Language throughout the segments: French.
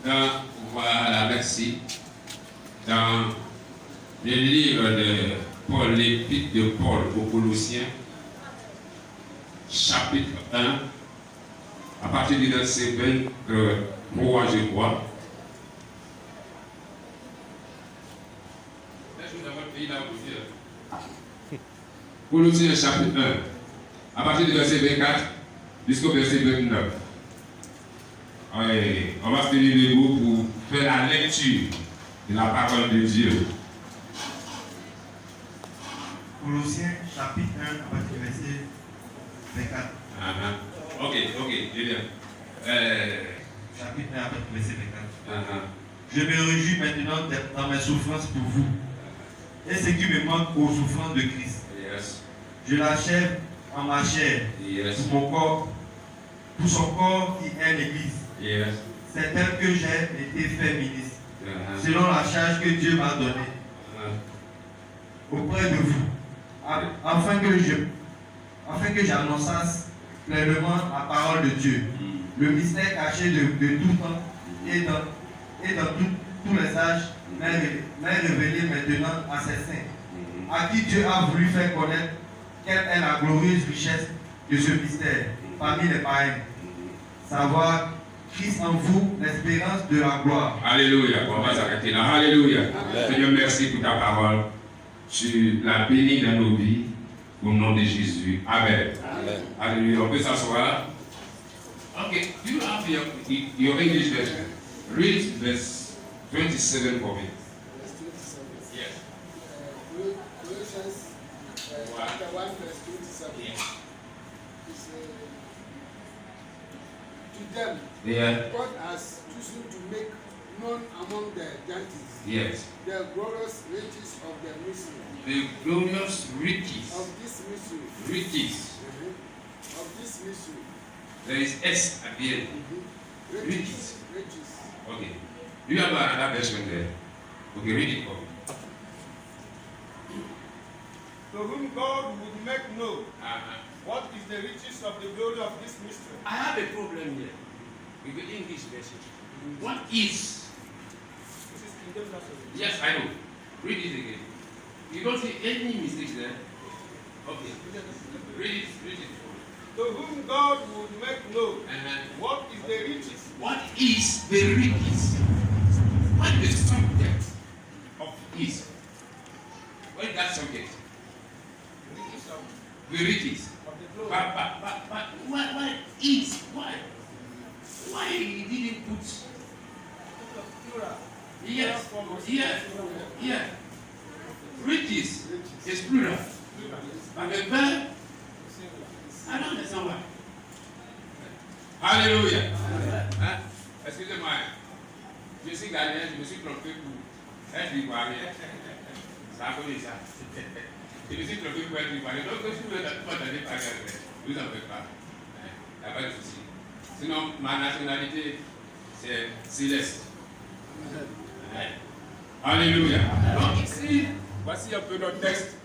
Voilà, merci. Dans le livre de Paul, l'épître de Paul aux Colossiens, chapitre 1, à partir du verset 23, je crois. Colossiens chapitre 1, à partir du verset 24 jusqu'au verset 29. Oui, on va se tenir debout pour faire la lecture de la parole de Dieu. Colossiens chapitre 1, à partir du verset 24. Ok, je viens. Chapitre 1, à partir du verset 24. Je me réjouis maintenant dans mes souffrances pour vous. Et ce qui me manque aux souffrances de Christ. Yes. Je l'achève en ma chair, Yes. pour mon corps, pour son corps qui est l'Église. Yes. C'est tel que j'ai été fait ministre, selon la charge que Dieu m'a donnée, auprès de vous, afin que j'annonçasse pleinement la parole de Dieu, le mystère caché de tout temps et dans tous les âges m'est révélé maintenant à ses saints, à qui Dieu a voulu faire connaître quelle est la glorieuse richesse de ce mystère parmi les païens, savoir Christ en vous, l'espérance de la gloire. Alléluia. On va s'arrêter là. Alléluia. Seigneur, merci pour ta parole. Tu l'as bénie dans nos vies. Au nom de Jésus. Amen. Amen. Alléluia. On peut s'asseoir. Okay. Do you have your English version? Read verse 27 for me. Yes. Colossians chapter 1 verse 27. Yes. To them, Yeah. God has chosen to make known among the Gentiles Yes. the glorious riches of the mystery. The glorious riches. Of this mystery. Riches. Of this mystery. There is S at the end. Riches. Riches. Okay. Do you have another version there? Okay, read it for me. To whom God would make known what is the riches of the glory of this mystery. I have a problem here with the English version. What is? This is Kingdom Version. Yes, I know. Read it again. You don't see any mistakes there? Okay. Read it for me. To whom God would make known what is the riches. What is the riches? What is the subject of is? What is that subject? Riches of The riches. the glory. But what is? Why? Why he didn't put? Plural. Yeah. Riches is plural. But the verb, I don't understand why. Alléluia. Hein? Excusez-moi. Je suis ghanéen, je me suis trompé pour être ivoirien. Ça a connu ça. Je me suis trompé pour être ivoirien. Donc, si vous m'entendez parler anglais, vous n'en faites pas. Il n'y a pas de souci. Sinon, ma nationalité, c'est céleste. Alléluia. Donc ici, voici un peu notre texte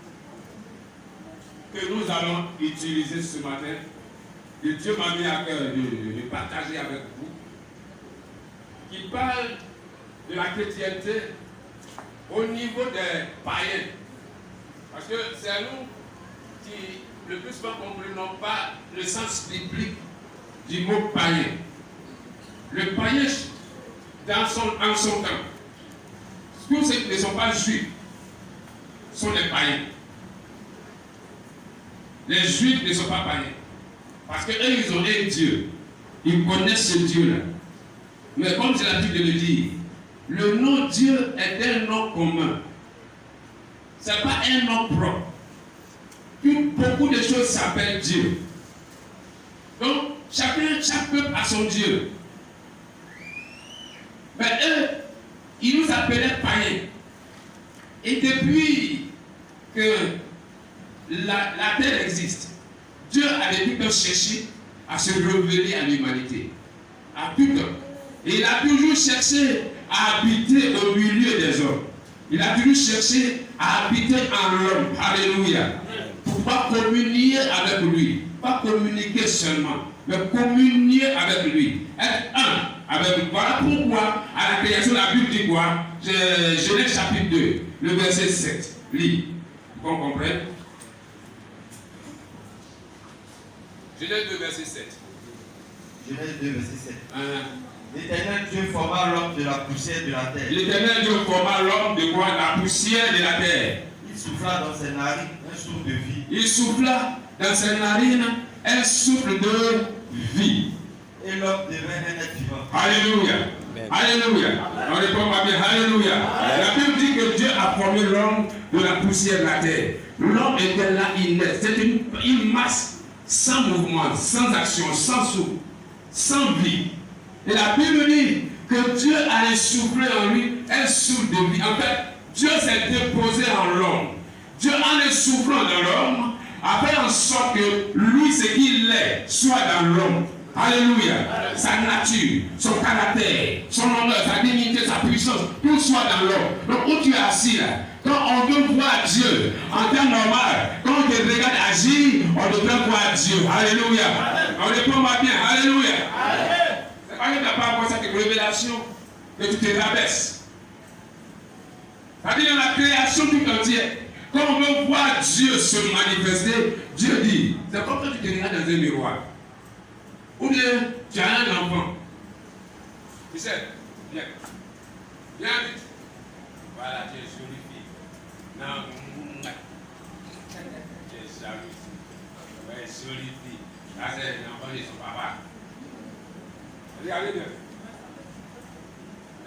que nous allons utiliser ce matin. Que Dieu m'a mis à cœur de partager avec vous. Qui parle de la chrétienté au niveau des païens. Parce que c'est nous qui, le plus souvent, ne comprenons pas le sens biblique du mot païen. Le païen, en son temps, tous ceux qui ne sont pas juifs sont des païens. Les juifs ne sont pas païens. Parce qu'eux, ils ont un Dieu. Ils connaissent ce Dieu-là. Mais comme j'ai l'habitude de le dire, le nom Dieu est un nom commun. Ce n'est pas un nom propre. Beaucoup de choses s'appellent Dieu. Donc, chaque peuple a son Dieu. Mais eux, ils nous appelaient païens. Et depuis que la terre existe, Dieu a depuis temps cherché à se révéler à l'humanité. À tout temps. Et il a toujours cherché à habiter au milieu des hommes. Il a toujours cherché à habiter en l'homme. Alléluia. Pour pouvoir communier avec lui. Pas communiquer seulement, mais communier avec lui. Être un Voilà pourquoi, à la création, la Bible dit quoi? Genèse chapitre 2, le verset 7. Lis, pour qu'on comprenne. Genèse 2, verset 7. Genèse 2, verset 7. L'Éternel Dieu forma l'homme de la poussière de la terre. L'Éternel Dieu forma l'homme de quoi? La poussière de la terre. Il souffla dans ses narines un souffle de vie. Il souffla dans ses narines un souffle de vie. Et l'homme devint un être vivant. Alléluia. Alléluia. On répond pas bien. Alléluia. La Bible dit que Dieu a formé l'homme de la poussière de la terre. L'homme était là, inerte. C'est une masse sans mouvement, sans action, sans souffle, sans vie. Et la Bible dit que Dieu a insoufflé en lui un souffle de vie. En fait, Dieu s'est déposé en l'homme. Dieu, en insoufflant dans l'homme, a fait en sorte que lui, ce qu'il est, soit dans l'homme. Alléluia. Sa nature, son caractère, son honneur, sa dignité, sa puissance, tout soit dans l'homme. Donc, où tu es assis là, quand on veut voir Dieu en temps normal, quand on te regarde agir, on devrait voir Dieu. Alléluia. On répond pas bien. Alléluia. C'est pas que tu n'as pas encore cette révélation que tu te rabaisses. C'est-à-dire dans la création tout entière, quand on veut voir Dieu se manifester, Dieu dit, c'est comme quand tu te regardes dans un miroir. Ou bien, tu as un enfant. Tu sais, viens. Viens vite. Voilà, tu es jolie fille. Non, tu es jolie fille. Ouais, jolie fille. Là, c'est l'enfant de son papa. Regardez bien.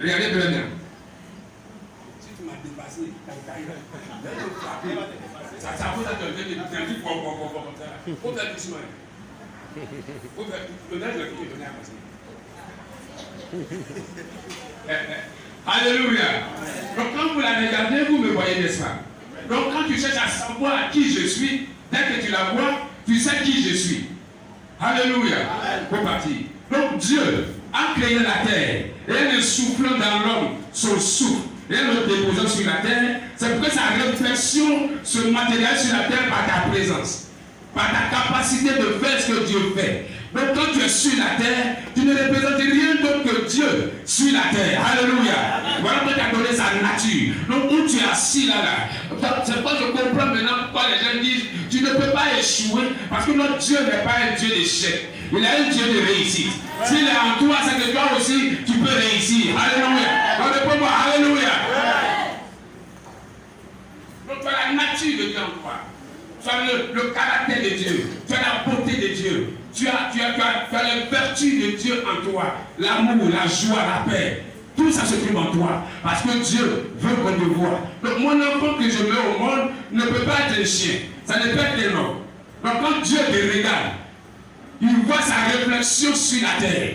Regardez très bien. Si tu m'as dépassé, ça vaut ça te donner un truc comme ça. Faut faire doucement. Faut faire le nez de la fille, donner à passer. Alléluia. Donc quand vous la regardez, vous me voyez, n'est-ce pas? Donc quand tu cherches à savoir qui je suis, dès que tu la vois, tu sais qui je suis. Alléluia. Faut partir. Donc Dieu a créé la terre et en soufflant dans l'homme son souffle et en le déposant sur la terre, c'est pour que sa réflexion se matérialise sur la terre par ta présence, par ta capacité de faire ce que Dieu fait. Donc quand tu es sur la terre, tu ne représentes rien d'autre que Dieu sur la terre. Alléluia. Voilà pourquoi tu as donné sa nature. Donc où tu es assis là, c'est pas je comprends maintenant pourquoi les gens disent tu ne peux pas échouer parce que notre Dieu n'est pas un Dieu d'échec. Il est un Dieu de réussite. S'il est en toi, c'est que toi aussi tu peux réussir. Alléluia. Donc réponds-moi, alléluia. Donc tu as la nature de Dieu en toi. Tu as le caractère de Dieu. Tu as la beauté de Dieu. Tu as les vertus de Dieu en toi. L'amour, la joie, la paix. Tout ça se trouve en toi. Parce que Dieu veut qu'on te voie. Donc mon enfant que je mets au monde ne peut pas être un chien. Ça ne peut être un homme. Donc quand Dieu te regarde, il voit sa réflexion sur la terre.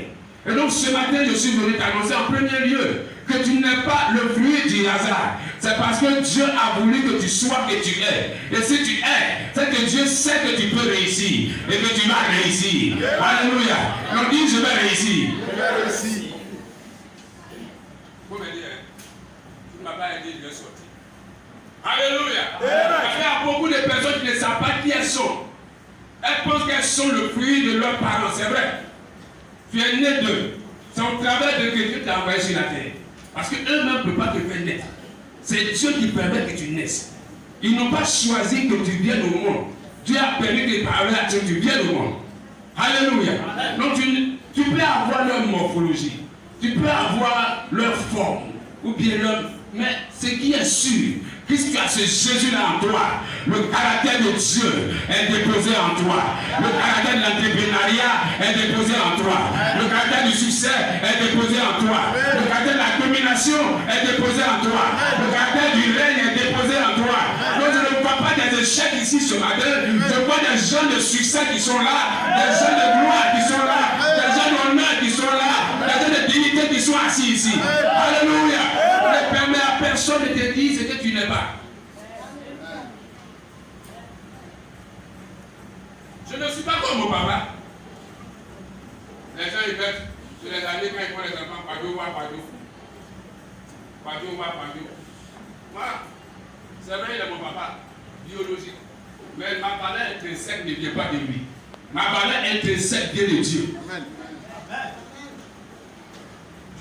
Et donc ce matin, je suis venu t'annoncer en premier lieu que tu n'es pas le fruit du hasard. C'est parce que Dieu a voulu que tu sois et tu es. Et si tu es, c'est que Dieu sait que tu peux réussir et que tu vas réussir. Alléluia. Donc dis, je vais réussir. Je vais réussir. Vous me dire, tu ne m'as pas aidé, je vais sortir. Alléluia. Parce qu'il y a beaucoup de personnes qui ne savent pas qui elles sont. Elles pensent qu'elles sont le fruit de leurs parents. C'est vrai. Tu es né d'eux. C'est au travers de que Dieu t'a envoyé sur la terre. Parce qu'eux-mêmes ne peuvent pas te faire naître. C'est Dieu qui permet que tu naisses. Ils n'ont pas choisi que tu viennes au monde. Dieu a permis que par là que tu viennes au monde. Alléluia. Donc tu peux avoir leur morphologie. Tu peux avoir leur forme. Ou bien leur... Mais ce qui est sûr, puisque tu as ce Jésus-là en toi, le caractère de Dieu est déposé en toi. Le caractère de l'entrepreneuriat est déposé en toi. Le caractère du succès est déposé en toi. Le caractère de la domination est déposé en toi. Le caractère du règne est déposé en toi. Donc je ne vois pas des échecs ici ce matin. Je vois des gens de succès qui sont là, des gens de gloire qui sont là, des gens d'honneur qui sont là, des gens de dignité qui sont assis ici. Alléluia. On ne permet à personne de te dire ce que tu n'es pas. Je ne suis pas comme mon papa. Les gens ils mettent sur les années quand ils font les enfants, Padio. Moi, c'est vrai, il est mon papa, biologique. Mais ma valeur intrinsèque ne vient pas de lui. Ma valeur intrinsèque vient de Dieu. Amen.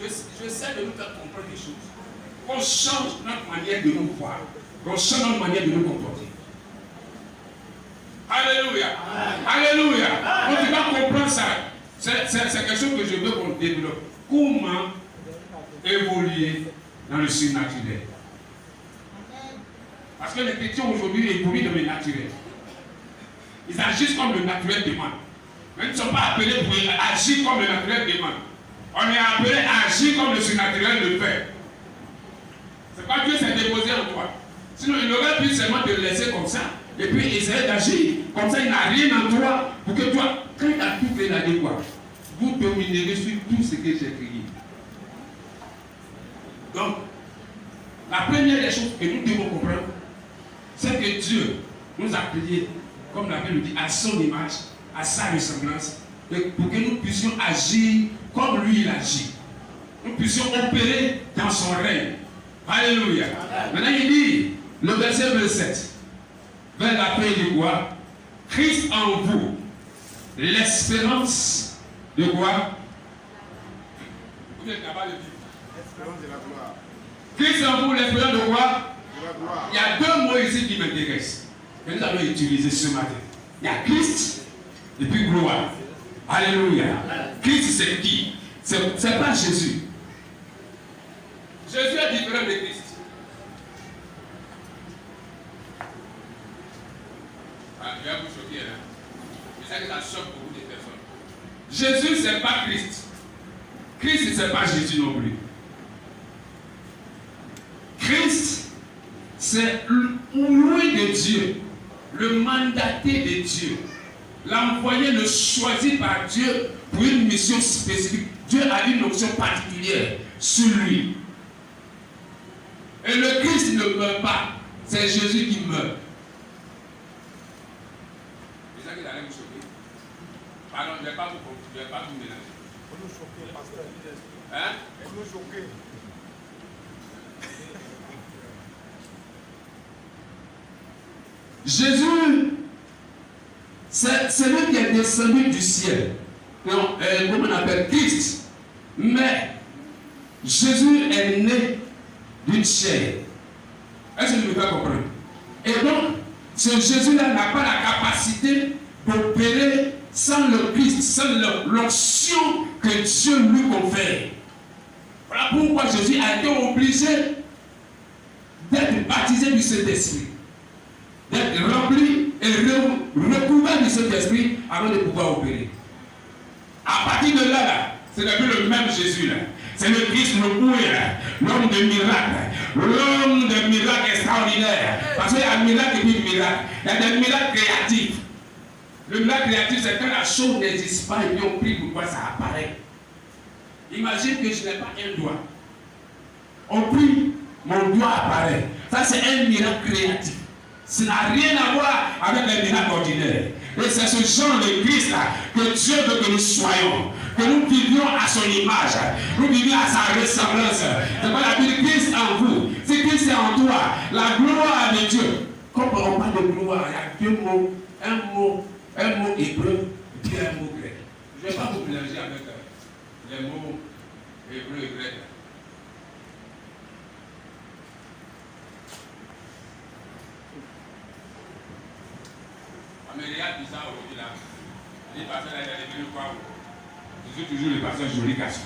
j'essaie de nous faire comprendre des choses. Qu'on change notre manière de nous voir. Qu'on change notre manière de nous comporter. Alléluia. Alléluia. On ne va pas comprendre ça. C'est quelque chose que je veux qu'on développe. Comment évoluer dans le surnaturel. Parce que les chrétiens aujourd'hui évoluent dans le naturel. Ils agissent comme le naturel demande. Mais ils ne sont pas appelés pour agir comme le naturel demande. On est appelé à agir comme le surnaturel le fait. C'est pas Dieu s'est déposé en toi. Sinon, il aurait pu seulement te laisser comme ça. Et puis essayer d'agir. Comme ça, il n'a rien en toi. Pour que toi, quand il a tout fait l'adéquat, vous dominerez sur tout ce que j'ai créé. Donc, la première des choses que nous devons comprendre, c'est que Dieu nous a créés, comme la Bible dit, à son image, à sa ressemblance, pour que nous puissions agir comme lui il agit. Nous puissions opérer dans son règne. Alléluia. Maintenant il dit, le verset 27, vers la fin de quoi? Christ en vous, l'espérance de quoi? Vous êtes capable de dire. L'espérance de la gloire. Christ en vous, l'espérance de quoi? De la gloire. Il y a deux mots ici qui m'intéressent, que nous allons utiliser ce matin. Il y a Christ et puis gloire. Alléluia. Christ c'est qui? C'est pas Jésus. Jésus est différent de Christ. Je vais vous choquer là. Je sais que ça choque beaucoup de personnes. Jésus c'est pas Christ. Christ c'est pas Jésus non plus. Christ c'est loin de Dieu, le mandaté de Dieu, l'envoyé, le choisi par Dieu pour une mission spécifique. Dieu a une option particulière sur lui. Et le Christ ne meurt pas, c'est Jésus qui meurt. C'est ça qui allait vous choquer. Pardon, je ne vais pas vous mélanger. Pour nous choquer, pasteur. Hein? Pour nous choquer. Jésus, c'est lui qui est descendu du ciel. Non, comment on appelle Christ. Mais Jésus est né d'une chair. Est-ce que vous pouvez comprendre? Et donc, ce Jésus-là n'a pas la capacité d'opérer sans le Christ, sans l'onction que Dieu lui confère. Voilà pourquoi Jésus a été obligé d'être baptisé du Saint-Esprit, d'être rempli et recouvert du Saint-Esprit avant de pouvoir opérer. À partir de là, c'est le même Jésus là. C'est le Christ, le Pouet là, l'homme de miracle, l'homme de miracle extraordinaire. Parce qu'il y a un miracle et puis miracle. Il y a des miracles créatifs. Le miracle créatif, c'est quand la chose n'existe pas et puis on prie pourquoi ça apparaît. Imagine que je n'ai pas un doigt. On prie, mon doigt apparaît. Ça, c'est un miracle créatif. Ça n'a rien à voir avec les miracles ordinaires. Et c'est ce genre de Christ là que Dieu veut que nous soyons, que nous vivions à son image, nous vivions à sa ressemblance. C'est pas la vie de Christ en vous. Si Christ est en toi, la gloire de Dieu. Comme on parle de gloire, il y a deux mots, un mot hébreu et un mot grec. Je ne vais pas vous mélanger avec les mots hébreux et grecs. Mais regarde bizarre aujourd'hui là. Les pasteurs là, ils viennent voir. Je suis toujours le pasteur Jolie Casson.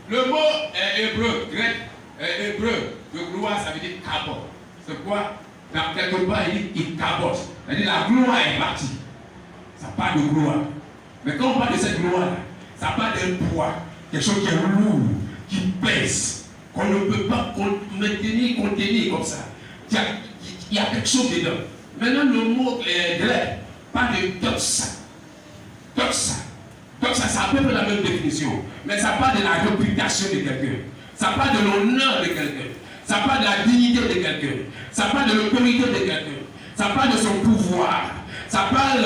Le mot hébreu, grec, hébreu, de gloire, ça veut dire kabot. C'est quoi? Dans quelque part, il dit kabot. C'est-à-dire la gloire est partie. Ça parle de gloire. Mais quand on parle de cette gloire-là, ça parle d'un poids, quelque chose qui est lourd, qui pèse, qu'on ne peut pas contenir comme ça. Il y a quelque chose dedans. Maintenant, le mot grec parle de doxa. Doxa, ça a à peu près la même définition. Mais ça parle de la réputation de quelqu'un. Ça parle de l'honneur de quelqu'un. Ça parle de la dignité de quelqu'un. Ça parle de l'autorité de quelqu'un. Ça parle de son pouvoir. Ça parle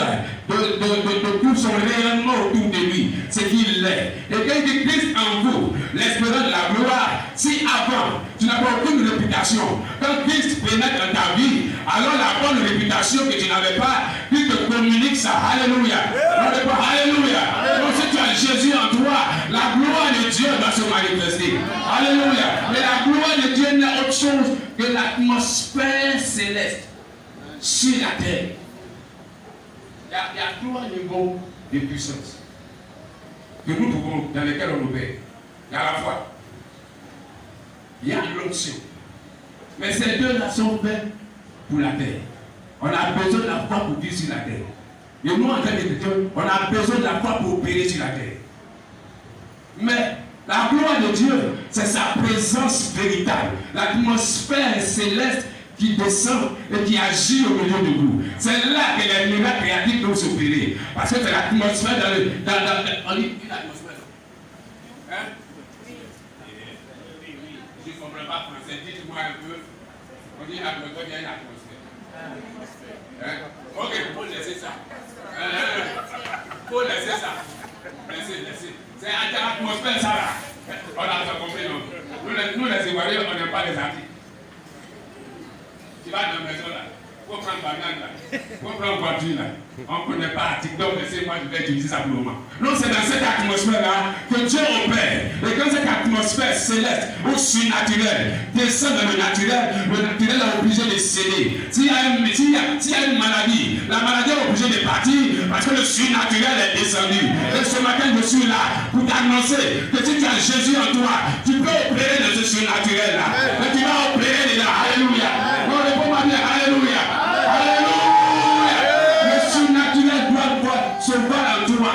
de tout son rayonnement autour de lui, ce qu'il est. Et quand il dit Christ en vous, l'espérance de la gloire, si avant tu n'as pas aucune réputation, quand Christ pénètre dans ta vie, alors la bonne réputation que tu n'avais pas, il te communique ça. Alléluia. Alléluia. Donc si tu as Jésus en Dieu va se manifester. Alléluia. Mais la gloire de Dieu n'est autre chose que l'atmosphère céleste sur la terre. Il y a trois niveaux de puissance que nous pouvons, dans lesquels on opère. Il y a la foi. Il y a l'onction. Mais ces deux-là sont faits pour la terre. On a besoin de la foi pour vivre sur la terre. Et nous, en tant que chrétiens, on a besoin de la foi pour opérer sur la terre. Mais la gloire de Dieu, c'est sa présence véritable. L'atmosphère céleste qui descend et qui agit au milieu de vous. C'est là que les miracles créatifs doivent s'opérer. Parce que c'est l'atmosphère dans le... on dit une atmosphère. Hein? Je ne comprends pas français. Dites-moi un peu. On dit une atmosphère, il y a une atmosphère. Hein? Ok, il faut laisser ça. Il faut laisser ça. Laissez. C'est l'atmosphère, ça là. On a compris, non? Nous, les Ivoiriens, on n'aime pas les articles. Tu vas dans la maison là, il faut prendre banane là, il faut prendre voiture là. On ne connaît pas l'article, donc laissez-moi, je vais utiliser ça pour le moment. Non, c'est dans cette atmosphère-là que Dieu opère. Et quand cette atmosphère céleste ou surnaturelle descend dans le naturel est obligé de céder. S'il y a une maladie, la maladie est obligée de partir parce que le surnaturel est descendu. Et ce matin, je suis là pour t'annoncer que si tu as Jésus en toi, tu peux opérer dans ce surnaturel-là. Et tu vas opérer dedans. Alléluia. Non, réponds-moi bien. Alléluia. Alléluia. Le surnaturel doit se voir en toi.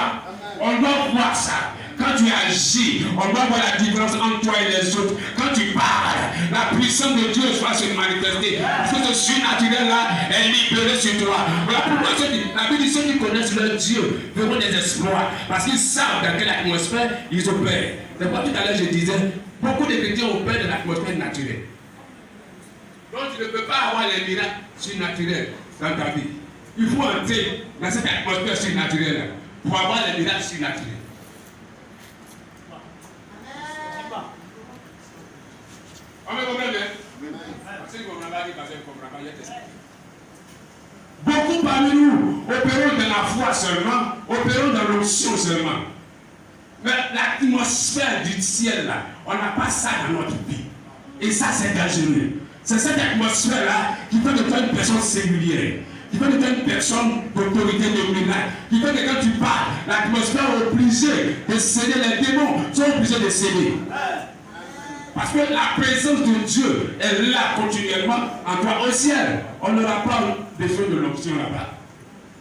On doit voir ça. Quand tu agis, on doit voir la différence entre toi et les autres. Quand tu parles, la puissance de Dieu va se manifester. Parce que ce surnaturel-là est libéré sur toi. Voilà pourquoi la Bible dit ceux qui connaissent leur Dieu feront des exploits. Parce qu'ils savent dans quelle atmosphère ils opèrent. C'est pourquoi tout à l'heure je disais, beaucoup de chrétiens opèrent dans l'atmosphère naturelle. Donc tu ne peux pas avoir les miracles surnaturels dans ta vie. Il faut entrer dans cette atmosphère surnaturelle pour avoir les miracles surnaturels. On me comprend bien? Si vous ne comprenez pas, parce que vous ne comprenez pas, il y a testé. Beaucoup parmi nous opérons dans la foi seulement, opérons dans l'onction seulement. Mais l'atmosphère du ciel là, on n'a pas ça dans notre vie. Et ça, c'est dangereux. C'est cette atmosphère-là qui fait de toi une personne singulière, qui fait de toi une personne d'autorité dominante, qui fait que quand tu parles, l'atmosphère est obligée de céder, les démons sont obligés de céder. Parce que la présence de Dieu est là continuellement en toi au ciel. On n'aura pas besoin de l'onction là-bas.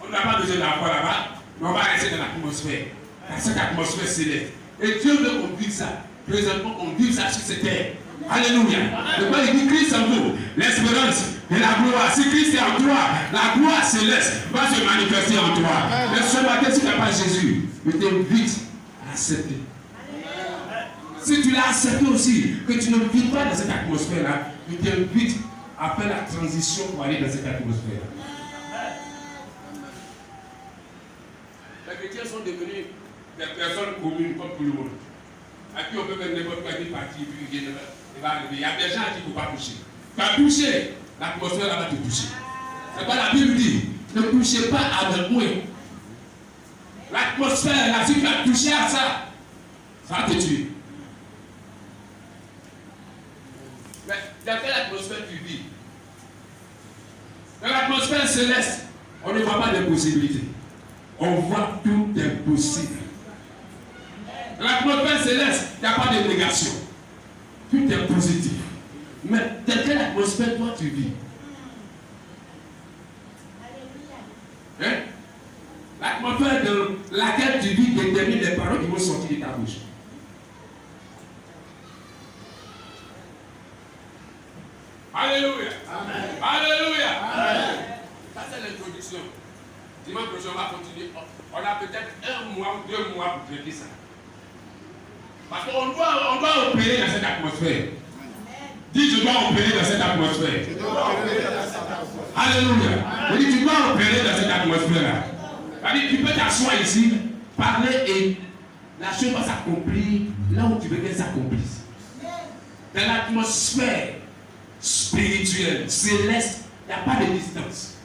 On n'a pas besoin de la foi là-bas, mais on va rester dans l'atmosphère, dans cette atmosphère céleste. Et Dieu veut qu'on vive ça. Présentement, on vive ça sur cette terre. Alléluia. Le Père dit Christ en vous, l'espérance et la gloire. Si Christ est en toi, la gloire céleste va se manifester en toi. Mais ce matin, si tu n'as pas Jésus, je t'invite à accepter. Si tu l'as accepté aussi, que tu ne vis pas dans cette atmosphère-là, je t'invite à faire la transition pour aller dans cette atmosphère. Les chrétiens sont devenus des personnes communes comme tout le monde. À qui on peut faire n'importe quelle partie, puis il va arriver. Il y a des gens à qui il ne faut pas toucher. Tu as touché, l'atmosphère là va te toucher. C'est quoi la Bible dit? Ne touchez pas avec moi. L'atmosphère là, si tu as touché à ça, ça va te tuer. Mais dans quelle atmosphère tu vis? Dans l'atmosphère céleste, on ne voit pas de possibilités. On voit tout est possible. Dans l'atmosphère céleste, il n'y a pas de négation. Tout est positif. Mais dans quelle atmosphère toi tu vis? Hein? L'atmosphère dans laquelle tu vis détermine les paroles qui vont sortir de ta bouche. Alléluia. Amen. Alléluia. Amen. Ça c'est l'introduction. Dimanche prochain, on va continuer. On a peut-être 1 mois ou 2 mois pour traiter ça. Parce qu'on doit opérer dans cette atmosphère. Dis, je dois opérer dans cette atmosphère. Alléluia. Je dis, tu dois opérer dans cette atmosphère-là. C'est-à-dire, tu peux t'asseoir ici, parler et la chose va s'accomplir là où tu veux qu'elle s'accomplisse. Dans l'atmosphère spirituelle, céleste, il n'y a pas de distance.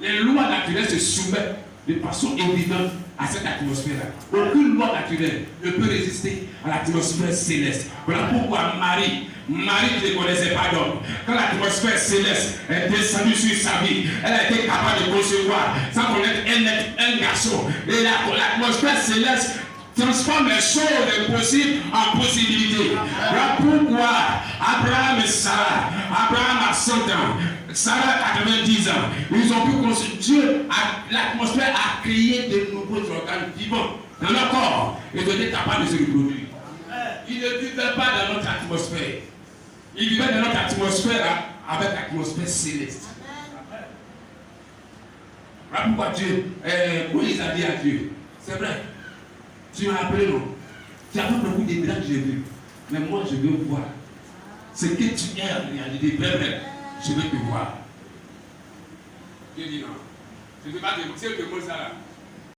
Les lois naturelles se soumettent de façon évidente à cette atmosphère-là. Aucune loi naturelle ne peut résister à l'atmosphère céleste. Voilà pourquoi Marie qui ne connaissait pas d'homme, quand l'atmosphère céleste est descendue sur sa vie, elle a été capable de concevoir, sans connaître un garçon. Et l'atmosphère céleste transforme les choses impossibles en possibilités. Voilà pourquoi Abraham et Sarah, Abraham a 100 ans, Sarah a 90 ans, ils ont pu construire. Dieu, l'atmosphère a créé de nouveaux organes vivants dans leur corps et ils étaient capables de se reproduire. Ils ne vivaient pas dans notre atmosphère. Ils vivaient dans notre atmosphère avec l'atmosphère céleste. Voilà pourquoi Dieu, Moïse a dit à Dieu, c'est vrai, tu m'as appelé, non? Tu as fait beaucoup de miracles, j'ai vu. Mais moi, je veux voir. Ce que tu es en réalité, vrai, je veux te voir. Dieu dit non. Je ne veux pas te montrer ça là.